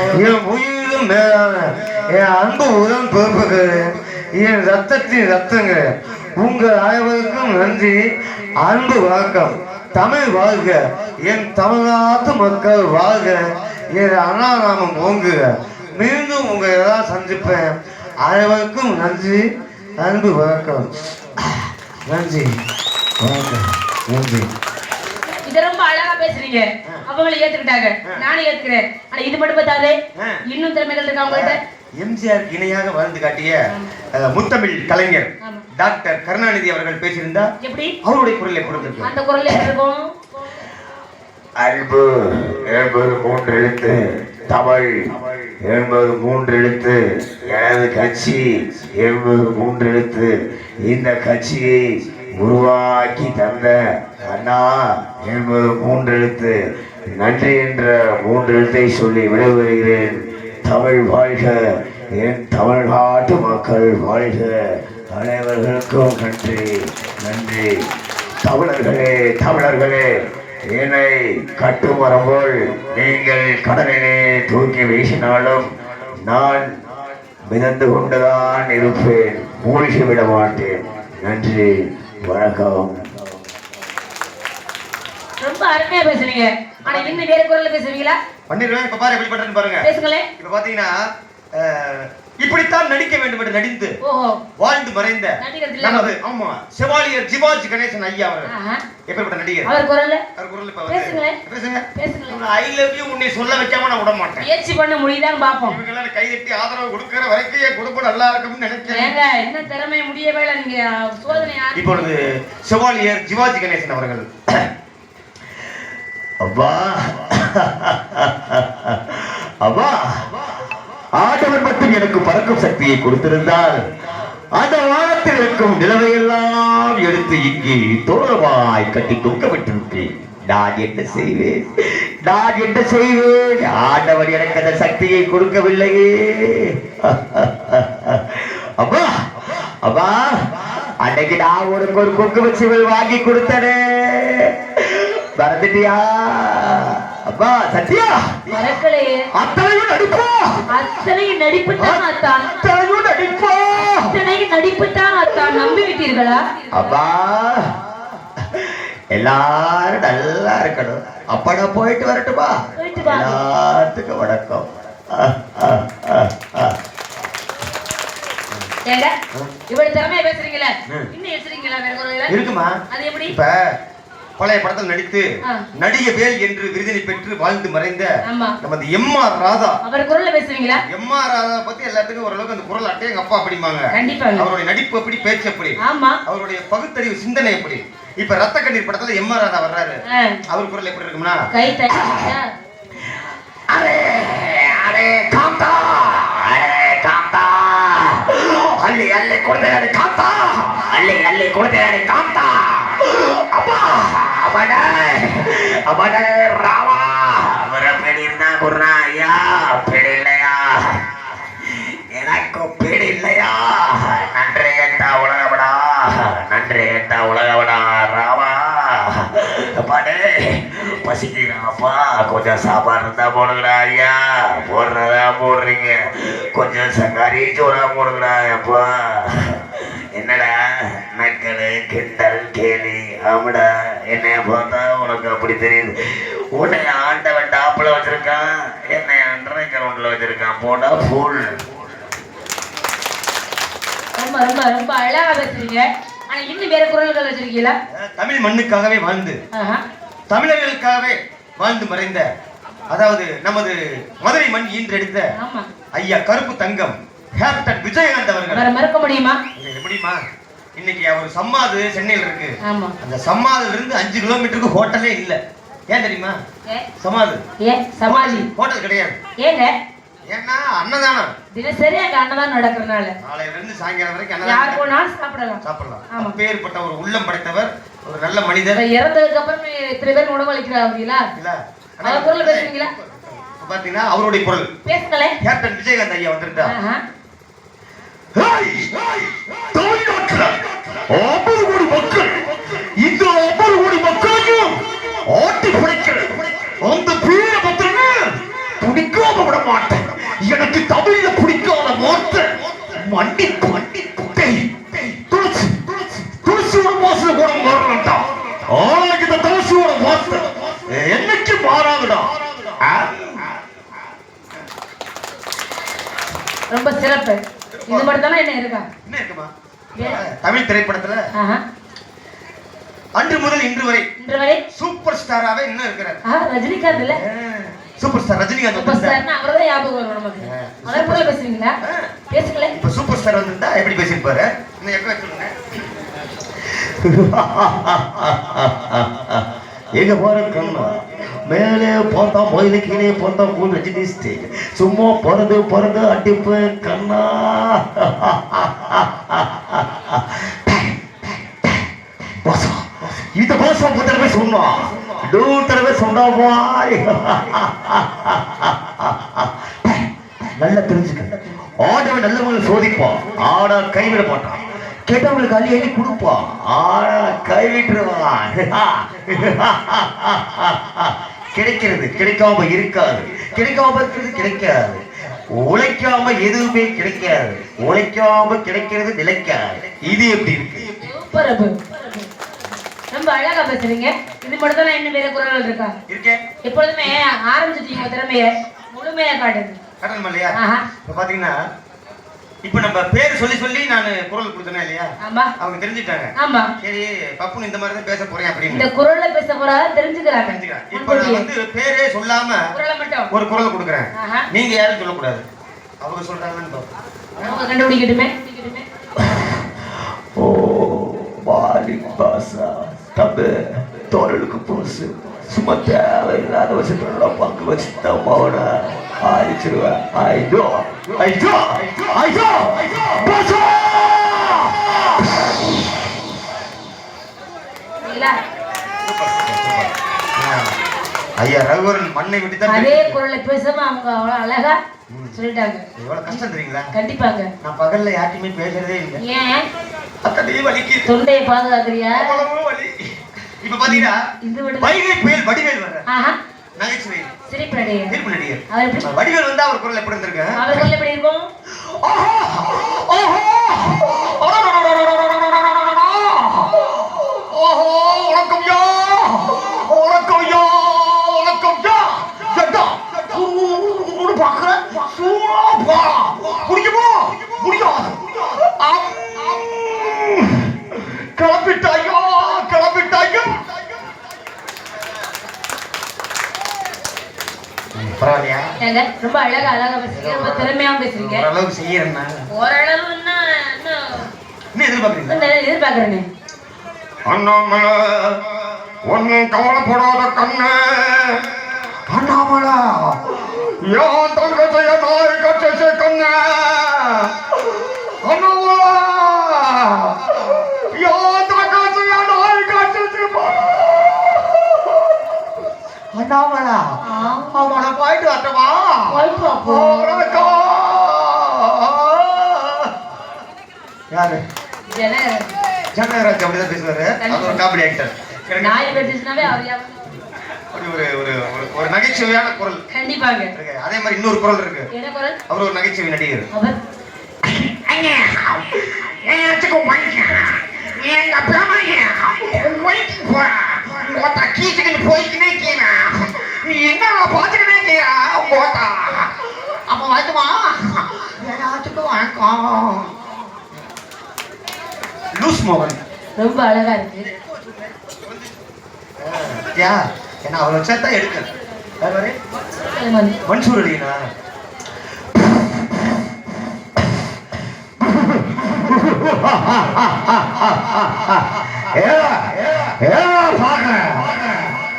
என் உயிரும் மேலான என் அன்பு உடன் பொறுப்புகள் என் ரத்தத்தின் ரத்தங்க உங்கள் அனைவருக்கும் நன்றி. அன்பு வணக்கம். தமிழ் வாழ்க, என் தமிழ்நாட்டு மக்கள் வாழ்க, என் அண்ணா நாமம் ஓங்குக. மீண்டும் உங்களை எல்லாம் சந்திப்பேன். அனைவருக்கும் நன்றி. அன்பு வணக்கம். நன்றி வணக்கம். நன்றி. இது ரொம்ப அழகா பேசுறீங்க. அவங்களை ஏத்துக்கிட்டாங்க, நானும் ஏத்துக்கிறேன். ஆனா இது மட்டும் பார்த்தாலே இன்னும் திறமைகள் இருக்கா உங்கள்கிட்ட. எம்ஜிஆர் இணையாக வாழ்ந்து காட்டிய முத்தமிழ் கலைஞர் டாக்டர் கருணாநிதி அவர்கள் பேசியிருந்தா எப்படி அவருடைய குரலை கொடுத்திருக்கும். அந்த குரல் எப்படி இருக்கும்? அன்பு என்பது 3 எழுத்து, தமிழ் என்பது 3 எழுத்து, எனது கட்சி என்பது 3 எழுத்து. இந்த கட்சியை உருவாக்கி தந்த அண்ணா என்பது 3 எழுத்து. நன்றி என்ற 3 எழுத்தை சொல்லி விடைபெறுகிறேன். தமிழ் வாழ்க, என் தமிழ்நாட்டு மக்கள் வாழ்க. அனைவர்களுக்கும் நன்றி. நன்றி. தமிழர்களே, தமிழர்களே, என்னை கட்டுமரம் போல் நீங்கள் கடலிலே தூக்கி வீசினாலும் நான் மிதந்து கொண்டுதான் இருப்பேன், மூழ்கி விட மாட்டேன். நன்றி, வணக்கம். ரொம்ப அருமையா பேசுறீங்க. ஆனா இன்னும் வேற குரல்ல பேசுவீங்களா? பண்ணிடுவேன். இப்ப பாரு எப்படி பண்றேன்னு பாருங்க. பேசுங்களேன். இப்ப பாத்தீங்கன்னா இப்படித்தான் நடிக்க வேண்டும் என்று நடித்து வாழ்ந்து மறைந்த நமது ஆமா செவாலியர் ஜிவாஜி கணேசன் ஐயா அவர்கள் எப்படிப்பட்ட நடிகர். அவர் குரல்ல இப்ப பேசுங்களேன். பேசுங்க. ஐ லவ் யூ உன்னை சொல்ல வைக்காம நான் விட மாட்டேன். முயற்சி பண்ண முடியுதான்னு பாப்போம். இவங்க எல்லாம் கை தட்டி ஆதரவு கொடுக்கிற வரைக்கும் என் குடும்பம் நல்லா இருக்கும்னு நினைக்கிறேன். ஏங்க என்ன திறமை முடியவே இல்லை. நீங்க சோதனை இப்பொழுது செவாலியர் ஜிவாஜி கணேசன் அவர்கள். அப்பா அப்பா, ஆண்டவர் மட்டும் எனக்கு பறக்கும் சக்தியை கொடுத்திருந்தால் அந்த வானத்தில் இருக்கும் நிலவையெல்லாம் எடுத்து இங்கே தோழமாய் கட்டி தொங்க விட்டிருப்பேன். நான் என்ன செய்வேன்? நான் என்ன செய்வேன்? ஆண்டவர் எனக்கு அந்த சக்தியை கொடுக்கவில்லையே. அப்பா அப்பா, அன்னைக்கு நான் உனக்கு ஒரு குங்கும சிவல் வாங்கி கொடுத்தனே, மறந்துட்டியா? அப்பா சத்யா, மறக்கலையே. அத்தனையும் நடிப்போ, அத்தனையும் நடிப்பு தான் அத்தான். அத்தனையும் நடிப்போ, அத்தனையும் நடிப்பு தான் அத்தான். நம்பி விட்டீர்களா? அப்பா எல்லாரும் நல்லா இருக்கணும். அப்ப நான் போயிட்டு வரட்டுமா? எல்லாத்துக்கும் வணக்கம். ஏங்க இவ்வளவு திறமையா பேசுறீங்களே, இன்னும் பேசுறீங்களா? வேற குரல்ல இருக்குமா? அது எப்படி? இப்ப பழைய படத்தில் நடித்து நடிகை வேல் என்று விருதினை பெற்று வாழ்ந்து மறைந்த நமது எம்.ஆர். ராதா அவர் குரல்ல பேசுவீங்களா? எம்.ஆர். ராதா பத்தி எல்லாத்துக்கும் ஓரளவுக்கு அந்த குரல் அட்டை எங்க அப்பா அப்படிமாங்க. அவருடைய நடிப்பு எப்படி, பேச்சு எப்படி, அவருடைய பகுத்தறிவு சிந்தனை எப்படி. இப்ப ரத்த கண்ணீர் படத்துல எம்.ஆர். ராதா வர்றாரு, அவர் குரல் எப்படி இருக்கும்னா, கை தட்டி அரே அரே காந்தா, அரே காந்தா, அள்ளி அள்ளி கொடுத்தாரு காந்தா, அள்ளி அள்ளி கொடுத்தாரு காந்தா, அப்பா அவனே அவனே ராவா, அவரை பேடி இருந்தா குர்ரா ஐயா, பேடி இல்லையா எனக்கு, பேடி இல்லையா. நன்றி ஏட்டா உலகவடா, நன்றி ஏட்டா உலகவடா ராவா. அப்பாடே பசிக்கிறாப்பா, கொஞ்சம் சாப்பாடு இருந்தா போடுங்கடா ஐயா. போடுறதா போடுறீங்க, கொஞ்சம் சங்காரி சோறா போடுங்கடா அப்பா. என்னடா நக்கலு கிண்டல் கேலி ஆமாடா, என்னைய பார்த்தா உனக்கு அப்படி தெரியுது. உன்னை ஆண்டவன் டாப்ல வச்சிருக்கான், என்னை அண்டரை கிரவுண்ட்ல வச்சிருக்கான். போடா ஃபுல். ரொம்ப ரொம்ப ரொம்ப அழகா பேசுறீங்க. ஆனா இன்னும் வேற குரல்கள் வச்சிருக்கீங்களா? தமிழ் மண்ணுக்காகவே வாழ்ந்து தமிழர்களுக்காகவே வாழ்ந்து மறைந்த, அதாவது நமது மதுரை மண் ஈன்றெடுத்த ஐயா கருப்பு தங்கம் கேப்டன் விஜயகாந்த் அவர்கள். மறக்க முடியுமா? முடியுமா? இன்னைக்கு அவர் சம்மாது சென்னையில் இருக்கு. அந்த சம்மாதுல இருந்து 5 கிலோமீட்டருக்கு ஹோட்டலே இல்ல. ஏன் தெரியுமா? சமாது சமாதி ஹோட்டல் கிடையாது. ஏங்க? ஏன்னா அன்னதானம் தினசரி அங்க அன்னதானம் நடக்கிறதுனால காலையில இருந்து சாயங்காலம் வரைக்கும் யார் போனாலும் சாப்பிடலாம். அப்பேற்பட்ட ஒரு உள்ளம் படைத்தவர், ஒரு நல்ல மனிதர். இறந்ததுக்கு அப்புறம் இத்தனை பேர் உணவளிக்கிறாங்களா? இல்ல அவர் குரல் பேசுவீங்களா? பாத்தீங்கன்னா அவருடைய குரல் பேசுங்களேன். கேப்டன் விஜயகாந்த் ஐயா வந்துட்டா. மக்கள், இந்த 50 கோடி மக்களையும் ஆட்டி பிடிக்கிற அந்த பீர பத்திரமே பிடிக்காம விட மாட்டேன். எனக்கு தமிழ்ல பிடிக்காத வார்த்தை மண்டி மண்டி துளசி துளசியோட வாசனை கூட மாறலடா. ஆனா இந்த துளசியோட வாசனை என்னைக்கு மாறாதுடா. ரொம்ப சிறப்பு. இது மட்டும் தானே என்ன இருக்கா? என்ன இருக்குமா தமிழ் திரைப்படத்துல அன்று முதல் இன்று வரை சூப்பர் ஸ்டாராவே இன்னும் இருக்கிறார். ரஜினிகாந்த் இல்ல? Super star Rajinikanth. சூப்பர் ஸ்டார்னா அவரதான் ஞாபகம் வரும் நமக்கு. அவரை போல பேசுவீங்களா? பேசுங்களே. இப்ப சூப்பர் ஸ்டார் வந்திருந்தா எப்படி பேசிருப்பாரு? இன்னும் எப்ப சொல்லுங்க. எங்க போற கண்ணா மேலே பார்த்தா மொயில கீழே பார்த்தா மூணு ரஜினி ஸ்டேஜ் சும்மா பிறந்து அடிப்பு கண்ணா. இந்த பாசா பத்திரமே சொன்னா தடவை சொன்னா போய் நல்லா தெரிஞ்சுக்க. ஆடவன் நல்லவங்களை சோதிப்பான், ஆடா கைவிட மாட்டான். கேட்டவங்களுக்கு அள்ளி அள்ளி கொடுப்பான், ஆனா கைவிட்டுருவான். கிடைக்கிறது கிடைக்காம இருக்காது, கிடைக்காம இருக்கிறது கிடைக்காது. உழைக்காம எதுவுமே கிடைக்காது, உழைக்காம கிடைக்கிறது நிலைக்காது. இது எப்படி இருக்கு? ரொம்ப அழகா பேசுறீங்க. இது மட்டும் தான் இன்னும் வேற குரல்கள் இருக்கா? இருக்கே. எப்பொழுதுமே ஆரம்பிச்சிட்டீங்க திறமைய முழுமையா காட்டுது. காட்டணுமா இல்லையா? இப்ப பாத்தீங்கன்னா இப்ப நம்ம பேர் சொல்லி சொல்லி நான் குரல் கொடுத்தேன் இல்லையா? ஆமா. அவங்க தெரிஞ்சுட்டாங்க. ஆமா. சரி பப்புன்னு இந்த மாதிரி தான் பேச போறேன் அப்படின்னு. இந்த குரல்ல பேச போறா தெரிஞ்சுக்கறாங்க. இப்ப நான் வந்து பேரே சொல்லாம குரலை மட்டும் ஒரு குரல் கொடுக்குறேன். நீங்க யாரும் சொல்ல கூடாது. அவங்க சொல்றாங்கன்னு பாப்போம். அவங்க கண்டுபிடிக்கட்டுமே. ஓ வாலி பாசா தம்பு தோரலுக்கு புதுசு சும்மா தேவையில்லாத வச்சுட்டு பங்கு வச்சுட்டா மாவன ஆயிடுச்சிருவேன். ஐயோ ஐயோ ஐயோ பாசா ஐயா ரகுவரன் மண்ணை விட்டு தான் அதே குரல்ல பேசாம அவங்க அவ்வளவு அழகா சொல்லிட்டாங்க. எவ்வளவு கஷ்டம் தெரியுங்களா? கண்டிப்பாங்க. நான் பகல்ல யார்ட்டுமே பேசுறதே இல்லை. ஏன்? அத்தனையே வலிக்கு தொண்டையை பாதுகாக்கிறியா? வலி. இப்ப பாத்தீங்கன்னா வைகை புயல் வடிவேல் வர்ற நகைச்சுவை சிரிப்பு நடிகர். சிரிப்பு நடிகர் வடிவேல் வந்து அவர் குரல் எப்படி இருந்திருக்கு? அவர் குரல் எப்படி இருக்கும்? உனக்கும் யா உனக்கும் யா உனக்கும் யா ஜட்டா பாக்குறேன் முடியுமோ முடியாது கிளம்பிட்டாயோ கிளம்பிட்டாயோ. பரவாயில்லையா? ரொம்ப அழகா பேசுறீங்க, ரொம்ப திறமையா பேசுறீங்க. ஓரளவுக்கு செய்யறேன். ஓரளவு எதிர்பார்க்கறேனே. அண்ணாமலை ஒன்னும் கவலைப்படாத கண்ணு. அண்ணாமலை யான் தங்கத்தைய நாய் கட்சி கண்ணு. அண்ணாமலை யான் தங்கத்தைய நாய் கட்சி. அண்ணாமலை அவனை போயிட்டு வரட்டுமா? யாரு? ஜனகராஜ் அப்படிதான் பேசுவாரு. அது ஒரு காமெடி ஆக்டர். ஒரு நகைச்சுவையான குரல். கண்டிப்பாங்க. அதே மாதிரி இன்னொரு குரல் இருக்கு. அவர் ஒரு நகைச்சுவை நடிகர். என்ன பாத்துக்கிட்டே அப்ப வாய்க்குமா எல்லாத்துக்கும் வணக்கம். லூஸ் மோகன் ரொம்ப அழகா இருக்கு. ஏன்னா அவளை வச்சா எடுக்க மன்சூர் அலினா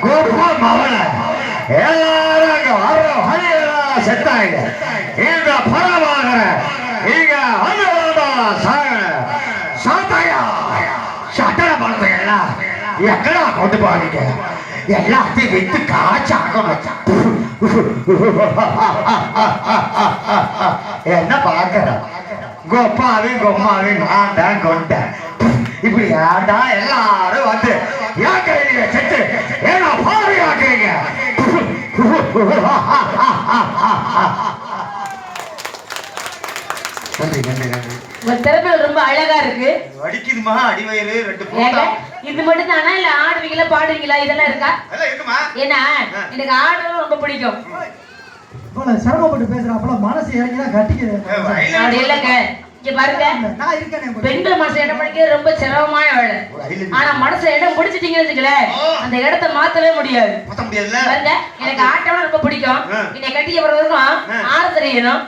கோபால் மவன எல்லாரும் செத்தாங்க. இந்த பரவாக இங்க சாத்தாயா சட்டர பழத்தையா எங்கடா கொண்டு போறீங்க? எல்லாத்தையும் வித்து காய்ச்சாகணும். என்ன பாக்குற கோப்பாவி கொம்மாவி நான் தான் கொண்டேன். இப்படி ஏண்டா எல்லாரும் வந்து ஏன் கையில செத்து ஏன்னா பாரு ஆக்குறீங்க? நன்றி நன்றி நன்றி. உங்க திறமைகள் ரொம்ப அழகா இருக்கு. வடிக்குதுமா அடிவயிறு 2 ஏங்க, போட்டா. இது மட்டும் தானா இல்ல ஆடுவீங்களா பாடுவீங்களா இதெல்லாம் இருக்கா? அதெல்லாம் இருக்குமா? ஏன்னா எனக்கு ஆடுறது ரொம்ப பிடிக்கும். இவ்வளவு சிரமப்பட்டு பேசுறேன் அப்பெல்லாம் மனசு இறங்கிதான் கட்டிக்கிறேன். அப்படி இல்லைங்க, இங்க பாருங்க, நான் இருக்கேன். பெண்கள் மனசு இடம் பிடிக்கிறது ரொம்ப சிரமமான வேலை. ஆனா மனசு இடம் பிடிச்சிட்டீங்கன்னு வச்சுக்கலேன், அந்த இடத்த மாத்தவே முடியாது. மாத்த முடியாதுல்ல? பாருங்க, எனக்கு ஆட்டம்னா ரொம்ப பிடிக்கும். என்னை கட்டிக்க பிறகு ஆட தெரியணும்,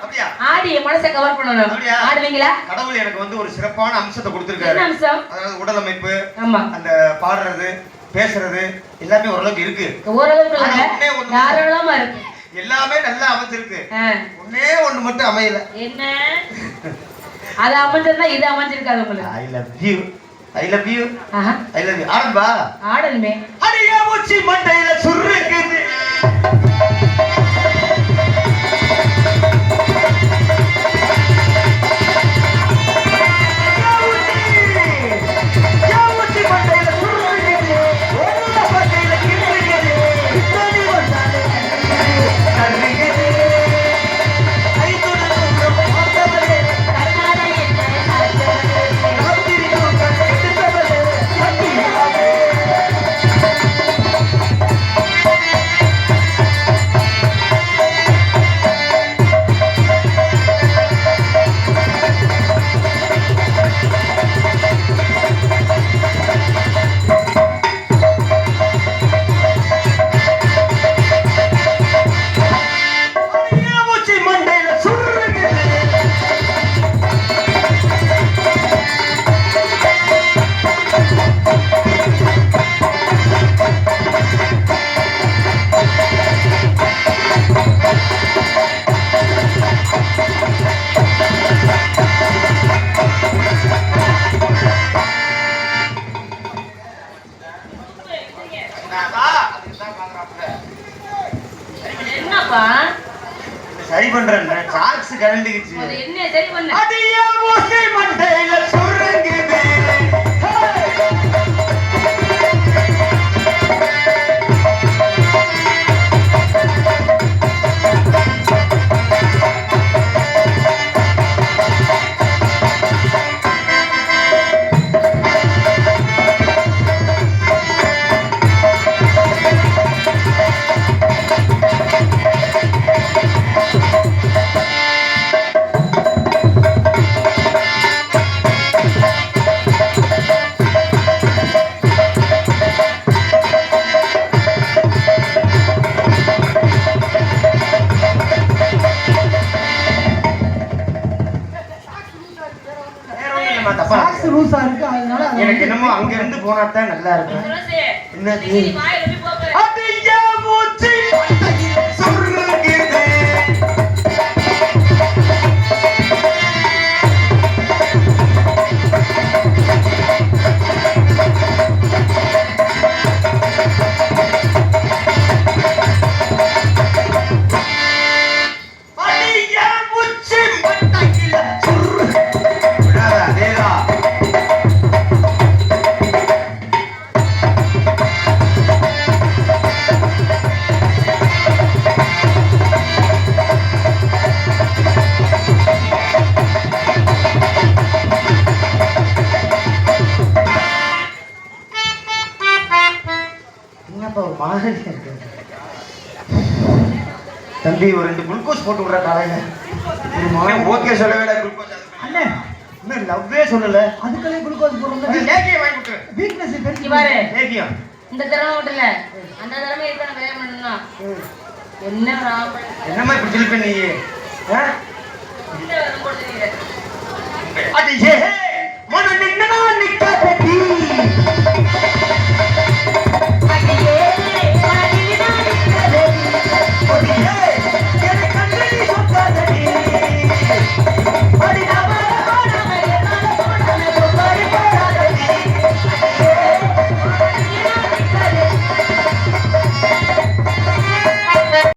ஆடி என் மனசை கவர் பண்ணணும். ஆடுவீங்களா? கடவுள் எனக்கு வந்து ஒரு சிறப்பான அம்சத்தை கொடுத்திருக்காரு. என்ன அம்சம்? அதாவது உடல் அமைப்பு, ஆமா, அந்த பாடுறது, பேசுறது எல்லாமே ஓரளவுக்கு இருக்கு. ஓரளவுக்கு இல்ல, தாராளமா இருக்கு. எல்லாமே நல்லா அமைஞ்சிருக்கு. ஒண்ணே ஒண்ணு மட்டும் அமையல. என்ன? அது அமைஞ்சிருந்தா இது அமைஞ்சிருக்காது உங்களுக்கு. I love you, I love you, I love you. ஆடம்பா ஆடணுமே. அடியா உச்சி மண்டையில சுருக்குது. என்னப்பா சரி பண்றேன், சாக்ஸ் கரண்டிச்சு. என்ன சரி பண்ண? அடியா உச்சி மண்டையில சுருங்குது. சாக்ஸ் லூசா இருக்கு, அதனால எனக்கு என்னமோ அங்க இருந்து போனா தான் நல்லா இருக்கும். என்ன நீ வாயில போய் போற. அடியா உச்சி மண்டையில சுருங்குது. அடியா உச்சி மண்டையில சுருங்குது. அதேதான். என்னப்பா ஒரு மாதிரி இருக்கு. தம்பி ஒரு 2 குளுக்கோஸ் போட்டு விடுற காலையில. ஓகே சொல்லவே இல்லை குளுக்கோஸ். அண்ணே இன்னும் லவ்வே சொல்லல. அதுக்கே குளுக்கோஸ் போடுறது லேகியம் வாங்கி கொடுத்து. வீக்னஸ் இங்க பெருக்கி பாரு, லேகியம். இந்த திறமை விட்டுல அந்த திறமை இருக்க நான் கல்யாணம் பண்ணணும். என்ன ஒரு ஆம்பளை என்னம்மா இப்படி சொல்லிப்ப நீ? இந்த வரும் போது அது ஏ